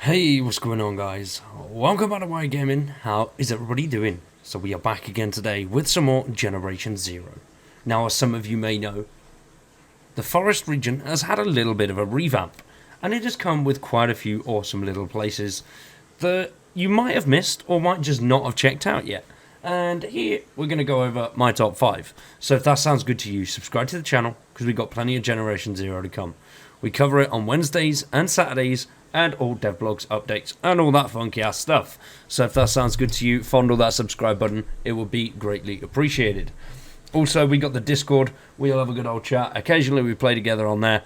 Hey, what's going on, guys? Welcome back to Wire Gaming. How is everybody doing? So we are back again today with some more Generation Zero. Now, as some of you may know, the forest region has had a little bit of a revamp, and it has come with quite a few awesome little places that you might have missed or might just not have checked out yet. And here we're going to go over my top 5. So if that sounds good to you, subscribe to the channel because we've got plenty of Generation Zero to come. We cover it on Wednesdays and Saturdays and all devlogs updates and all that funky ass stuff. So if that sounds good to you, fondle that subscribe button. It will be greatly appreciated. Also, we got the Discord. We'll have a good old chat. Occasionally, we play together on there.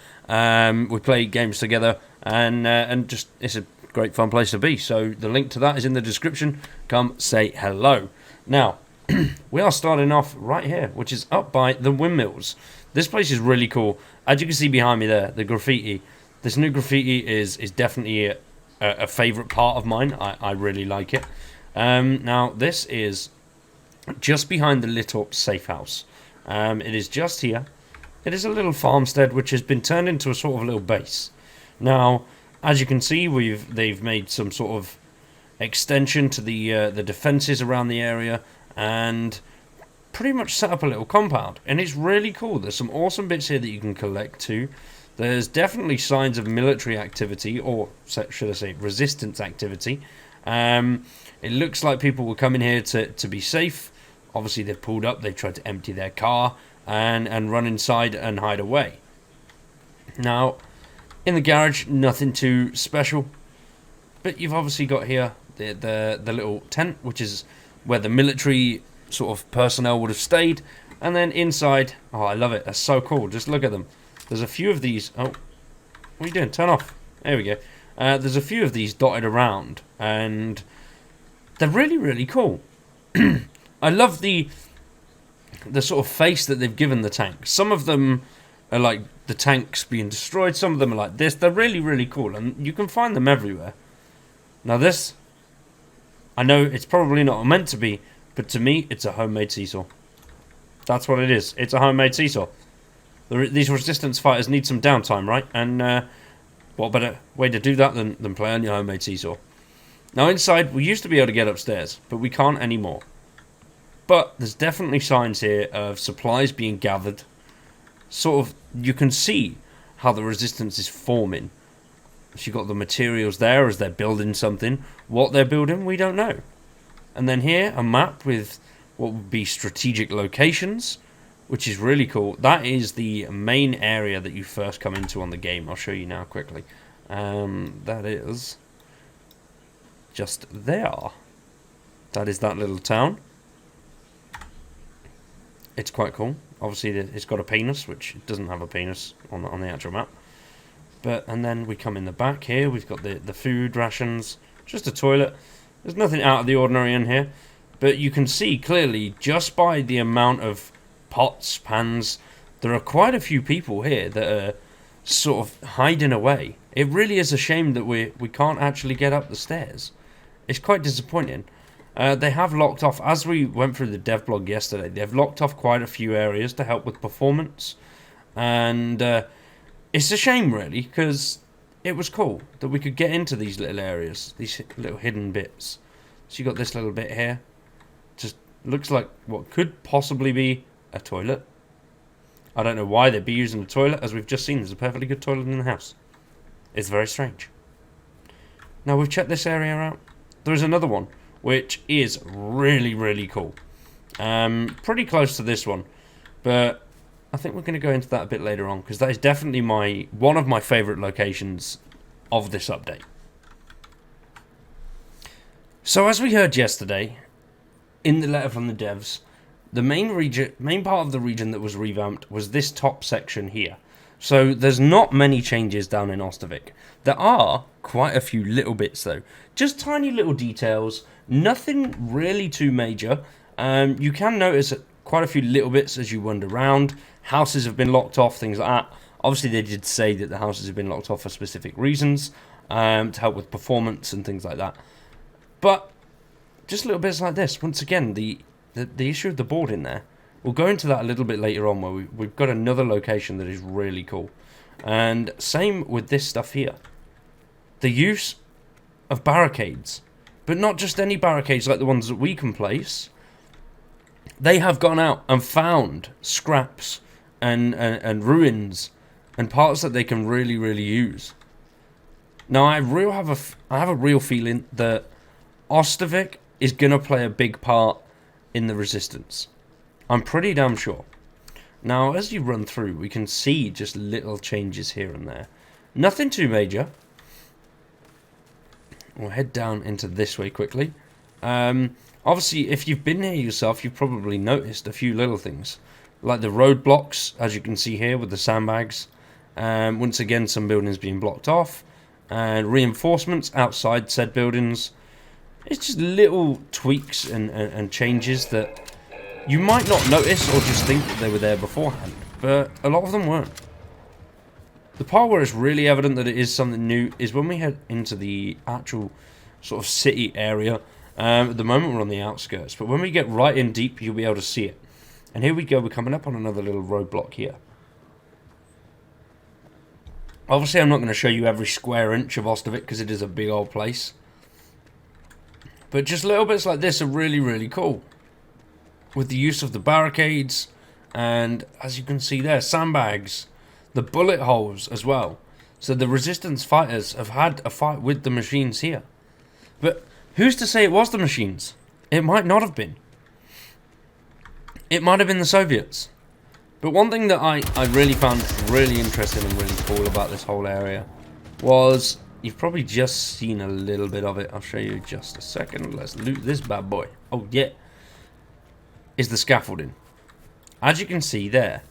We play games together, and just it's a great fun place to be. So the link to that is in the description. Come say hello. Now, we are starting off right here, which is up by the windmills. This place is really cool. As you can see behind me there, the graffiti. This new graffiti is definitely a favourite part of mine. I really like it. Now, this is just behind the lit up safe house. It is just here. It is a little farmstead which has been turned into a sort of little base. Now, as you can see, they've made some sort of extension to the defences around the area and pretty much set up a little compound. And it's really cool. There's some awesome bits here that you can collect too. There's definitely signs of military activity, or should I say resistance activity. It looks like people were coming here to be safe. Obviously, they've pulled up, they've tried to empty their car and run inside and hide away. Now, in the garage, nothing too special. But you've obviously got here the little tent, which is where the military sort of personnel would have stayed. And then inside, oh, I love it. That's so cool. Just look at them. There's a few of these. Oh, what are you doing? Turn off. There we go. There's a few of these dotted around, and they're really, really cool. I love the sort of face that they've given the tank. Some of them are like the tanks being destroyed. Some of them are like this. They're really, really cool, and you can find them everywhere. Now this, I know it's probably not meant to be, but to me, it's a homemade seesaw. That's what it is. It's a homemade seesaw. These resistance fighters need some downtime, right? And what better way to do that than play on your homemade seesaw? Now inside, we used to be able to get upstairs, but we can't anymore. But there's definitely signs here of supplies being gathered. Sort of, you can see how the resistance is forming. So you've got the materials there as they're building something. What they're building, we don't know. And then here, a map with what would be strategic locations, which is really cool. That is the main area that you first come into on the game. I'll show you now quickly. That is just there. That is that little town. It's quite cool. Obviously, it's got a penis, which doesn't have a penis on the actual map. And then we come in the back here. We've got the food rations, just a toilet. There's nothing out of the ordinary in here, but you can see clearly just by the amount of pots, pans, there are quite a few people here that are sort of hiding away. It really is a shame that we can't actually get up the stairs. It's quite disappointing. They have locked off, as we went through the devlog yesterday, they've locked off quite a few areas to help with performance. And it's a shame, really, because it was cool that we could get into these little areas, these little hidden bits. So you got this little bit here. Just looks like what could possibly be a toilet. I don't know why they'd be using a toilet, as we've just seen there's a perfectly good toilet in the house. It's very strange. Now we've checked this area out. There is another one, which is really, really cool. Pretty close to this one, but I think we're going to go into that a bit later on, because that is definitely one of my favourite locations of this update. So as we heard yesterday, in the letter from the devs, the main part of the region that was revamped was this top section here. So there's not many changes down in Ostavik. There are quite a few little bits though. Just tiny little details. Nothing really too major. You can notice quite a few little bits as you wander around. Houses have been locked off, things like that. Obviously they did say that the houses have been locked off for specific reasons. To help with performance and things like that. But just little bits like this. Once again, the issue of the board in there. We'll go into that a little bit later on, where we've got another location that is really cool. And same with this stuff here. The use of barricades. But not just any barricades like the ones that we can place. They have gone out and found scraps and ruins and parts that they can really, really use. Now, I have a real feeling that Ostevik is going to play a big part in the Resistance. I'm pretty damn sure. Now, as you run through, we can see just little changes here and there. Nothing too major. We'll head down into this way quickly. Obviously, if you've been here yourself, you've probably noticed a few little things. Like the roadblocks, as you can see here with the sandbags. Once again, some buildings being blocked off. And reinforcements outside said buildings. It's just little tweaks and changes that you might not notice or just think that they were there beforehand. But a lot of them weren't. The part where it's really evident that it is something new is when we head into the actual sort of city area. At the moment we're on the outskirts, but when we get right in deep, you'll be able to see it. And here we go, we're coming up on another little roadblock here. Obviously, I'm not going to show you every square inch of Ostevik because it is a big old place. But just little bits like this are really, really cool. With the use of the barricades, and as you can see there, sandbags, the bullet holes as well. So the Resistance fighters have had a fight with the machines here. But who's to say it was the machines? It might not have been. It might have been the Soviets. But one thing that I really found really interesting and really cool about this whole area was, you've probably just seen a little bit of it. I'll show you just a second. Let's loot this bad boy. Oh yeah. Is the scaffolding. As you can see there.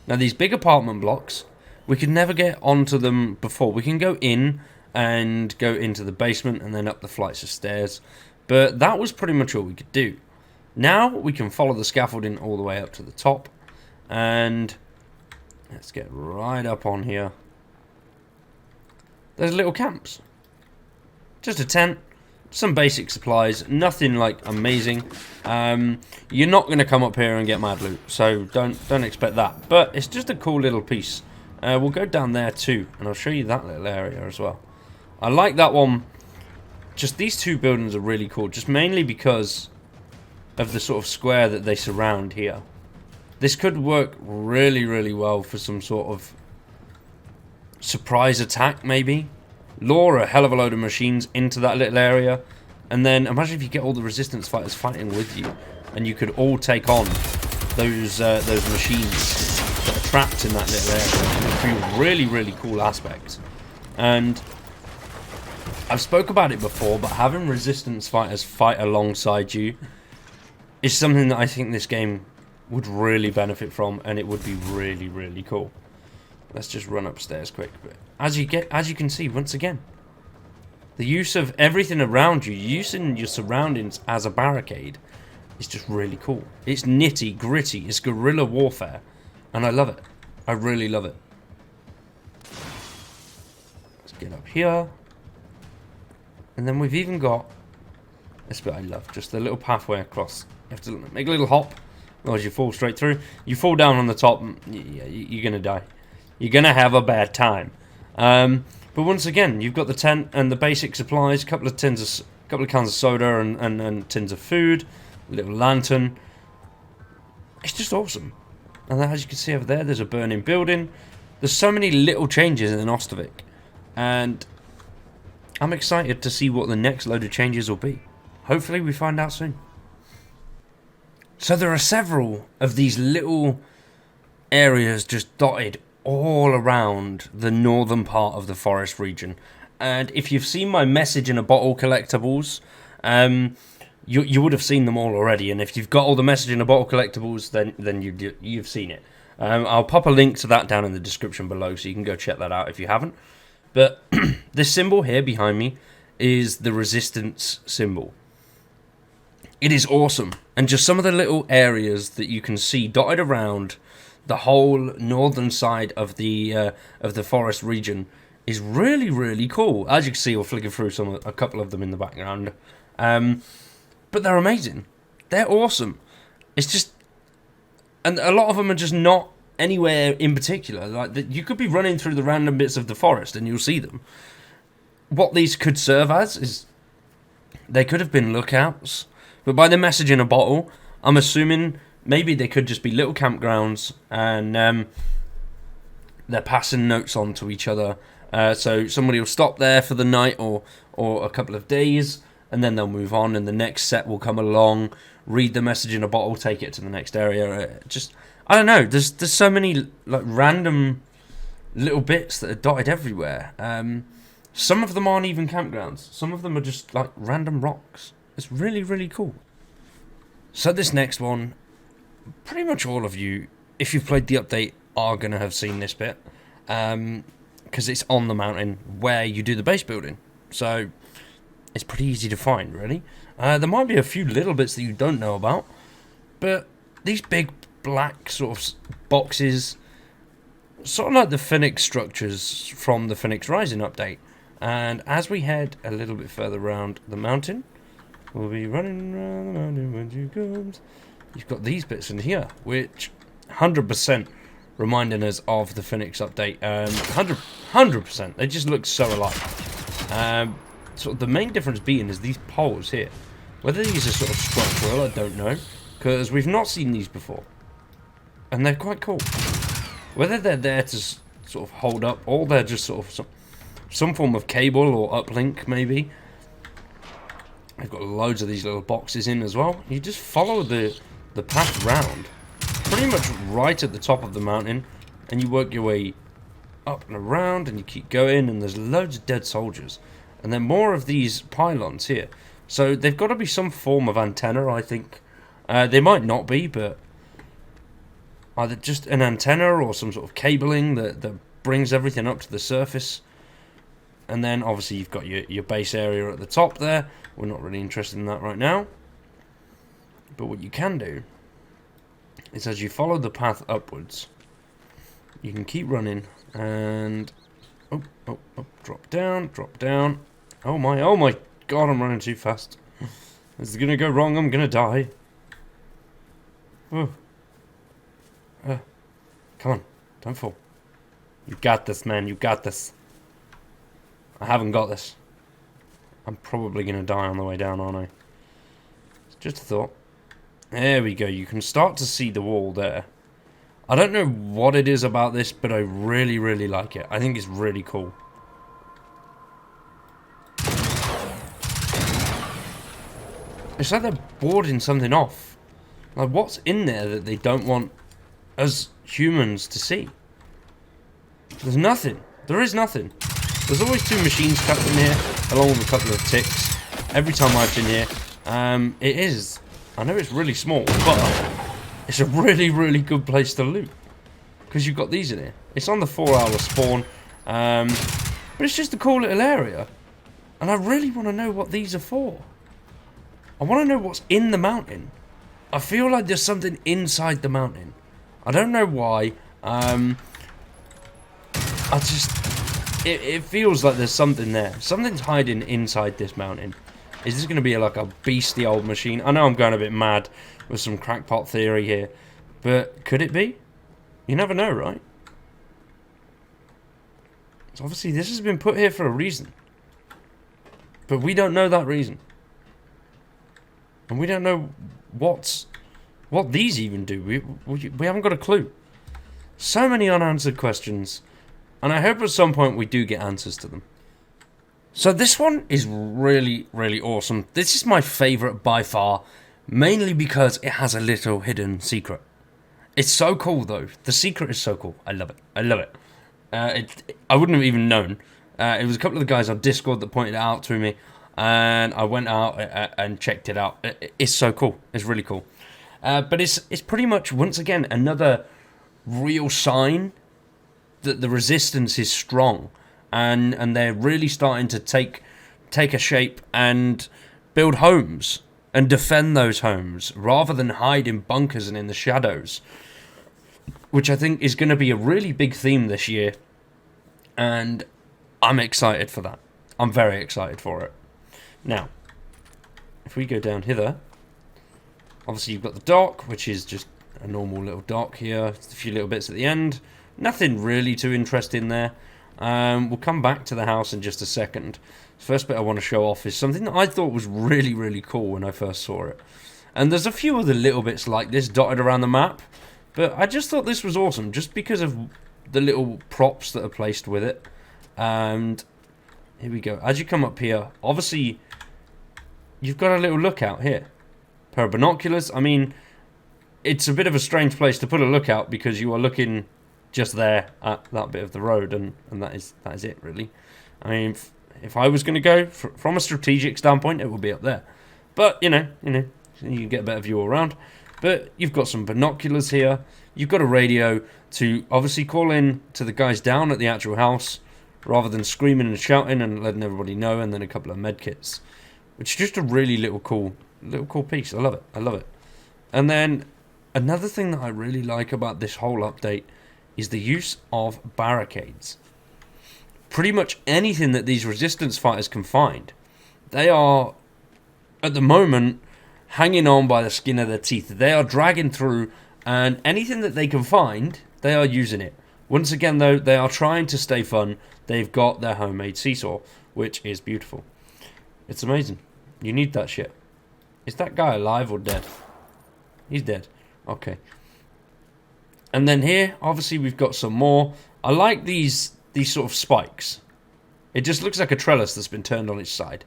Now these big apartment blocks, we could never get onto them before. We can go in and go into the basement and then up the flights of stairs. But that was pretty much all we could do. Now we can follow the scaffolding all the way up to the top. And let's get right up on here. There's little camps. Just a tent. Some basic supplies. Nothing like amazing. You're not going to come up here and get mad loot. So don't expect that. But it's just a cool little piece. We'll go down there too. And I'll show you that little area as well. I like that one. Just these two buildings are really cool. Just mainly because of the sort of square that they surround here. This could work really, really well for some sort of surprise attack, maybe. Lure a hell of a load of machines into that little area. And then imagine if you get all the Resistance fighters fighting with you. And you could all take on those machines that are trapped in that little area. It would be a really, really cool aspect. And I've spoke about it before, but having Resistance fighters fight alongside you is something that I think this game would really benefit from, and it would be really, really cool. Let's just run upstairs quick. But as you can see, once again, the use of everything around you, using your surroundings as a barricade, is just really cool. It's nitty gritty. It's guerrilla warfare, and I love it. I really love it. Let's get up here, and then we've even got this bit I love, just the little pathway across. You have to make a little hop. Otherwise you fall straight through. You fall down on the top, you're going to die. You're going to have a bad time. But once again, you've got the tent and the basic supplies, a couple of cans of soda and tins of food, a little lantern. It's just awesome. And then, as you can see over there, there's a burning building. There's so many little changes in Ostevik. And I'm excited to see what the next load of changes will be. Hopefully we find out soon. So there are several of these little areas just dotted all around the northern part of the forest region. And if you've seen my message in a bottle collectibles, you would have seen them all already. And if you've got all the message in a bottle collectibles, then you've seen it. I'll pop a link to that down in the description below, so you can go check that out if you haven't. But this symbol here behind me is the Resistance symbol. It is awesome. And just some of the little areas that you can see dotted around the whole northern side of the forest region is really, really cool. As you can see, we're flicking through a couple of them in the background. But they're amazing. They're awesome. It's just, and a lot of them are just not anywhere in particular. Like you could be running through the random bits of the forest and you'll see them. what these could serve as is they could have been lookouts, but by the message in a bottle, I'm assuming maybe they could just be little campgrounds, and they're passing notes on to each other. So somebody will stop there for the night or a couple of days, and then they'll move on, and the next set will come along, read the message in a bottle, take it to the next area. Just, I don't know. There's so many like random little bits that are dotted everywhere. Some of them aren't even campgrounds. Some of them are just like random rocks. It's really, really cool. So this next one, pretty much all of you, if you've played the update, are going to have seen this bit. Because it's on the mountain where you do the base building. So it's pretty easy to find, really. There might be a few little bits that you don't know about. But these big black sort of boxes, sort of like the Phoenix structures from the Phoenix Rising update. And as we head a little bit further around the mountain, we'll be running around the mountain when you comes. You've got these bits in here, which 100% reminding us of the Phoenix update. 100%. They just look so alike. So the main difference being is these poles here. Whether these are sort of structural, I don't know, because we've not seen these before, and they're quite cool. Whether they're there to sort of hold up, or they're just sort of some form of cable or uplink, maybe. They've got loads of these little boxes in as well. You just follow the path round, pretty much right at the top of the mountain, and you work your way up and around, and you keep going, and there's loads of dead soldiers. And then more of these pylons here. So they've got to be some form of antenna, I think. They might not be, but either just an antenna or some sort of cabling that brings everything up to the surface. And then obviously you've got your base area at the top there. We're not really interested in that right now. But what you can do is, as you follow the path upwards, you can keep running and drop down. Oh my god, I'm running too fast. This is gonna go wrong, I'm gonna die. Come on, don't fall. You got this, man, you got this. I haven't got this. I'm probably going to die on the way down, aren't I? It's just a thought. There we go. You can start to see the wall there. I don't know what it is about this, but I really, really like it. I think it's really cool. It's like they're boarding something off. Like, what's in there that they don't want us humans to see? There's nothing. There is nothing. There's always two machines trapped in here, along with a couple of ticks. Every time I've been here, it is. I know it's really small, but it's a really, really good place to loot. Because you've got these in here. It's on the 4-hour spawn, but it's just a cool little area. And I really want to know what these are for. I want to know what's in the mountain. I feel like there's something inside the mountain. I don't know why. It feels like there's something there. Something's hiding inside this mountain. Is this going to be like a beastly old machine? I know I'm going a bit mad with some crackpot theory here, but could it be? You never know, right? So obviously this has been put here for a reason. But we don't know that reason. And we don't know what these even do. We haven't got a clue. So many unanswered questions. And I hope at some point we do get answers to them. So this one is really, really awesome. This is my favourite by far. Mainly because it has a little hidden secret. It's so cool though. The secret is so cool. I love it. I love it. I wouldn't have even known. It was a couple of the guys on Discord that pointed it out to me. And I went out and checked it out. It's so cool. It's really cool. But it's pretty much, once again, another real sign that the resistance is strong, and they're really starting to take a shape and build homes and defend those homes rather than hide in bunkers and in the shadows, which I think is going to be a really big theme this year, and I'm excited for that. I'm very excited for it. Now, if we go down hither, obviously you've got the dock, which is just a normal little dock here, a few little bits at the end. Nothing really too interesting there. We'll come back to the house in just a second. The first bit I want to show off is something that I thought was really, really cool when I first saw it. And there's a few other little bits like this dotted around the map, but I just thought this was awesome just because of the little props that are placed with it. And here we go. As you come up here, obviously you've got a little lookout here. Pair of binoculars. I mean, it's a bit of a strange place to put a lookout because you are looking just there at that bit of the road, and that is it really. I mean, if I was going to go from a strategic standpoint, it would be up there. But you can get a better view all around. But you've got some binoculars here. You've got a radio to obviously call in to the guys down at the actual house, rather than screaming and shouting and letting everybody know. And then a couple of med kits, which is just a really little cool piece. I love it. I love it. And then another thing that I really like about this whole update is the use of barricades. Pretty much anything that these resistance fighters can find, they are, at the moment, hanging on by the skin of their teeth. They are dragging through, and anything that they can find, they are using it. Once again, though, they are trying to stay fun. They've got their homemade seesaw, which is beautiful. It's amazing. You need that shit. Is that guy alive or dead? He's dead. Okay. And then here, obviously, we've got some more. I like these sort of spikes. It just looks like a trellis that's been turned on its side.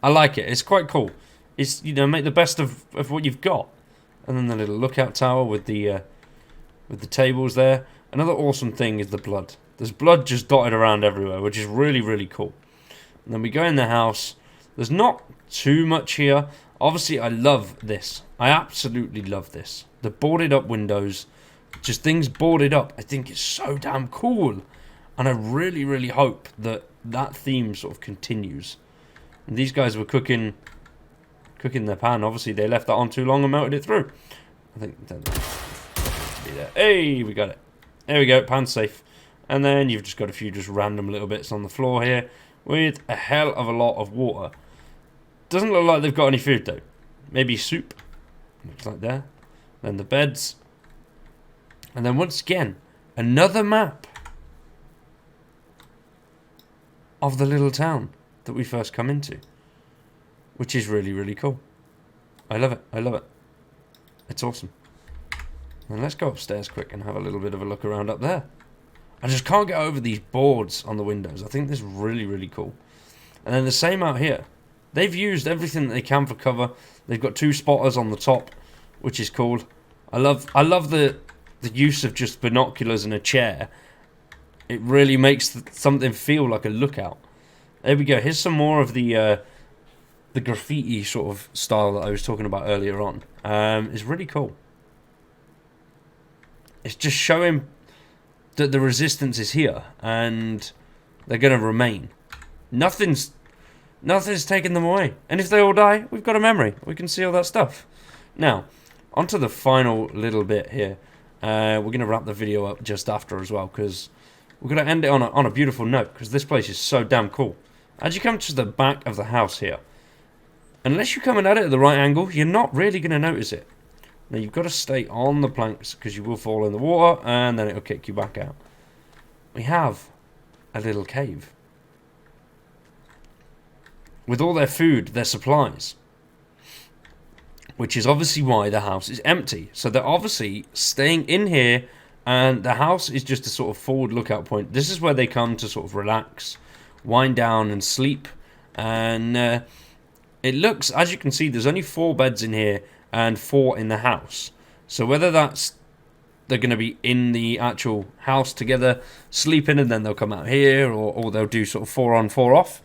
I like it. It's quite cool. It's, make the best of what you've got. And then the little lookout tower with the tables there. Another awesome thing is the blood. There's blood just dotted around everywhere, which is really, really cool. And then we go in the house. There's not too much here. Obviously, I love this. I absolutely love this. The boarded up windows. Just things boarded up. I think it's so damn cool. And I really, really hope that theme sort of continues. And these guys were cooking their pan. Obviously, they left that on too long and melted it through. I think that be there. Hey, we got it. There we go. Pan's safe. And then you've just got a few just random little bits on the floor here with a hell of a lot of water. Doesn't look like they've got any food though. Maybe soup. Looks like there. Then the beds. And then once again, another map of the little town that we first come into, which is really, really cool. I love it. I love it. It's awesome. And let's go upstairs quick and have a little bit of a look around up there. I just can't get over these boards on the windows. I think this is really, really cool. And then the same out here. They've used everything that they can for cover. They've got 2 spotters on the top, which is cool. I love the use of just binoculars and a chair. It really makes something feel like a lookout. There we go. Here's some more of the graffiti sort of style that I was talking about earlier on. It's really cool. It's just showing that the resistance is here and they're going to remain. Nothing's taken them away. And if they all die, we've got a memory. We can see all that stuff. Now, onto the final little bit here. We're going to wrap the video up just after as well, because we're going to end it on a beautiful note, because this place is so damn cool. As you come to the back of the house here, unless you're coming at it at the right angle, you're not really going to notice it. Now, you've got to stay on the planks, because you will fall in the water, and then it'll kick you back out. We have a little cave with all their food, their supplies, which is obviously why the house is empty. So they're obviously staying in here, and the house is just a sort of forward lookout point. This is where they come to sort of relax, wind down and sleep. And it looks, as you can see, there's only 4 beds in here and 4 in the house. So whether that's they're going to be in the actual house together sleeping and then they'll come out here, or they'll do sort of 4 on 4 off,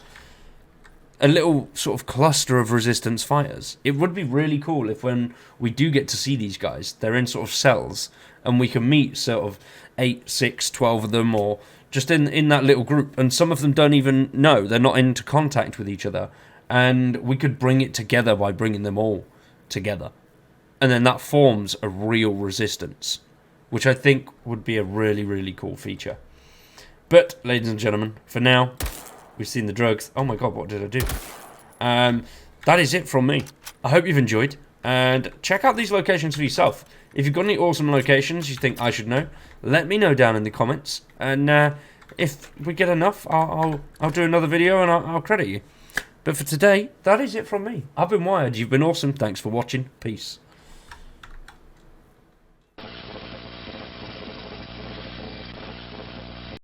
a little sort of cluster of resistance fighters. It would be really cool if when we do get to see these guys, they're in sort of cells and we can meet sort of 8, 6, 12 of them, or just in that little group. And some of them don't even know. They're not into contact with each other. And we could bring it together by bringing them all together. And then that forms a real resistance, which I think would be a really, really cool feature. But, ladies and gentlemen, for now, we've seen the drugs. Oh my god, what did I do? That is it from me. I hope you've enjoyed. And check out these locations for yourself. If you've got any awesome locations you think I should know, let me know down in the comments. And if we get enough, I'll do another video and I'll credit you. But for today, that is it from me. I've been Wired. You've been awesome. Thanks for watching. Peace.